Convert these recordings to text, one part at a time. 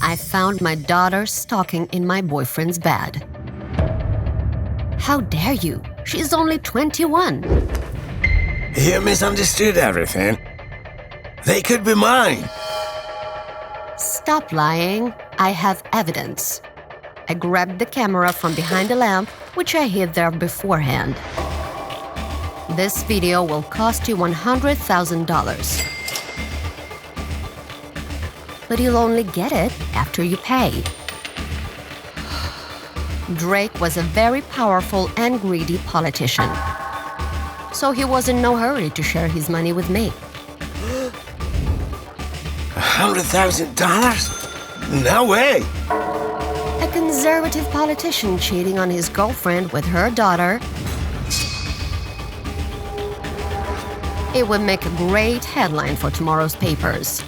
I found my daughter stalking in my boyfriend's bed. How dare you? She's only 21. You misunderstood everything. They could be mine. Stop lying. I have evidence. I grabbed the camera from behind the lamp, which I hid there beforehand. This video will cost you $100,000. But you'll only get it after you pay. Drake was a very powerful and greedy politician. So he was in no hurry to share his money with me. $100,000? No way! A conservative politician cheating on his girlfriend with her daughter. It would make a great headline for tomorrow's papers.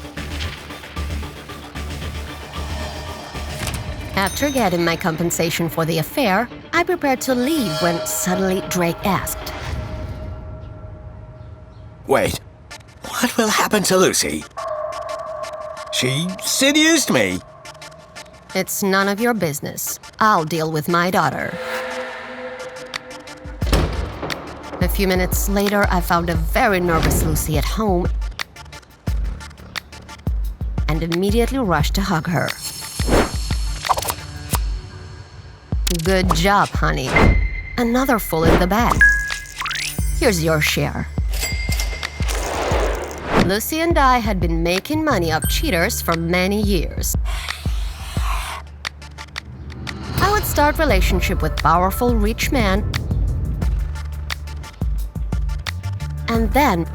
After getting my compensation for the affair, I prepared to leave when suddenly Drake asked, Wait, what will happen to Lucy? She seduced me. "It's none of your business. I'll deal with my daughter." A few minutes later, I found a very nervous Lucy at home and immediately rushed to hug her. "Good job, honey. Another full in the bag. Here's your share." Lucy and I had been making money off cheaters for many years. I would start relationship with powerful, rich men, and then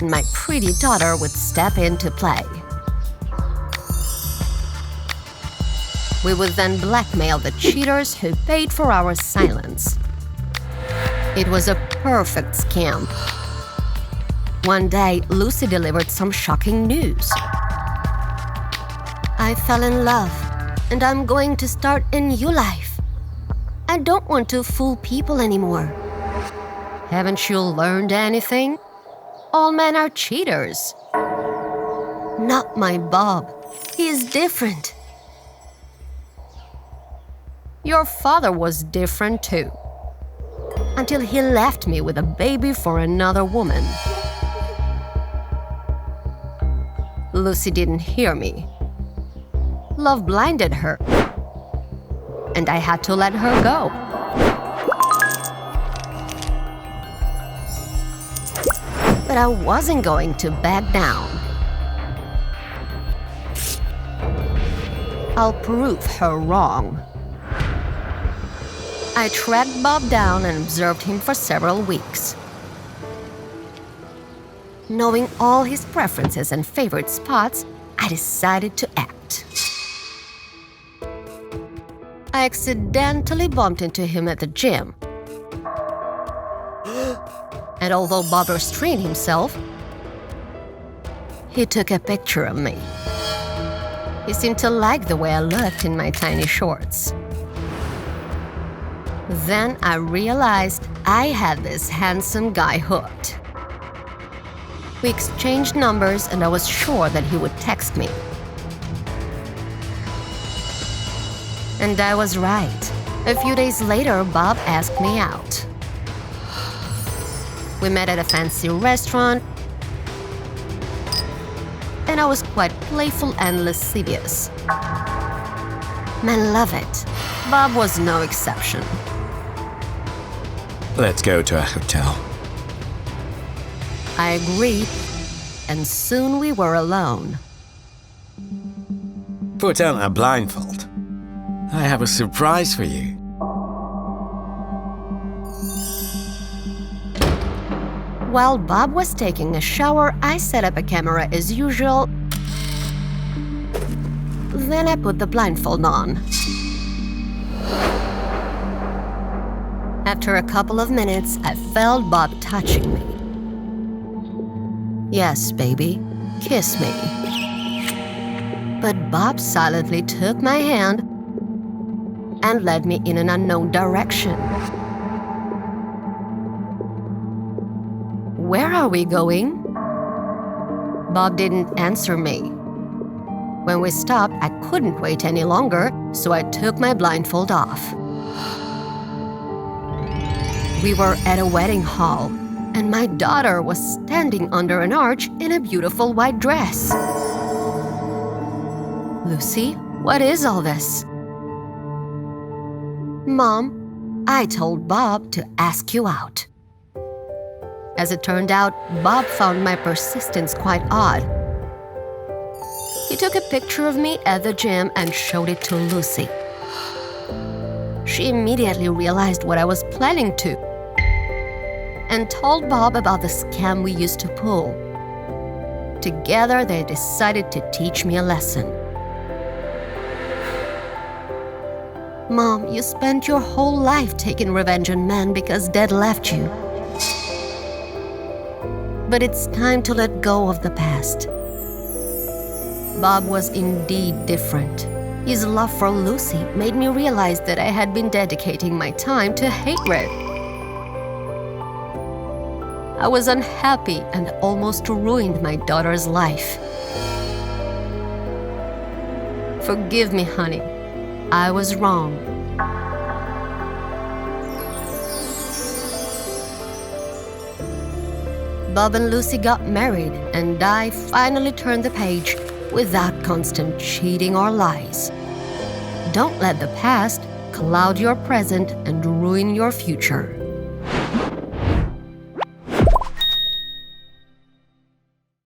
my pretty daughter would step in to play. We would then blackmail the cheaters who paid for our silence. It was a perfect scam. One day, Lucy delivered some shocking news. "I fell in love, and I'm going to start a new life. I don't want to fool people anymore." Haven't you learned anything? All men are cheaters. Not my Bob. He's different. Your father was different too. Until he left me with a baby for another woman. Lucy didn't hear me. Love blinded her, and I had to let her go. But I wasn't going to back down. I'll prove her wrong. I tracked Bob down and observed him for several weeks. Knowing all his preferences and favorite spots, I decided to act. I accidentally bumped into him at the gym. And although Bob restrained himself, he took a picture of me. He seemed to like the way I looked in my tiny shorts. Then I realized I had this handsome guy hooked. We exchanged numbers, and I was sure that he would text me. And I was right. A few days later, Bob asked me out. We met at a fancy restaurant, and I was quite playful and lascivious. Men love it. Bob was no exception. Let's go to a hotel. I agreed, and soon we were alone. Put on a blindfold. I have a surprise for you. While Bob was taking a shower, I set up a camera as usual. Then I put the blindfold on. After a couple of minutes, I felt Bob touching me. "Yes, baby, kiss me." But Bob silently took my hand and led me in an unknown direction. "Where are we going?" Bob didn't answer me. When we stopped, I couldn't wait any longer, so I took my blindfold off. We were at a wedding hall, and my daughter was standing under an arch in a beautiful white dress. Lucy, what is all this? Mom, I told Bob to ask you out. As it turned out, Bob found my persistence quite odd. He took a picture of me at the gym and showed it to Lucy. She immediately realized what I was planning to and told Bob about the scam we used to pull. Together, they decided to teach me a lesson. Mom, you spent your whole life taking revenge on men because Dad left you. But it's time to let go of the past. Bob was indeed different. His love for Lucy made me realize that I had been dedicating my time to hatred. I was unhappy and almost ruined my daughter's life. Forgive me, honey. I was wrong. Bob and Lucy got married, and I finally turned the page without constant cheating or lies. Don't let the past cloud your present and ruin your future.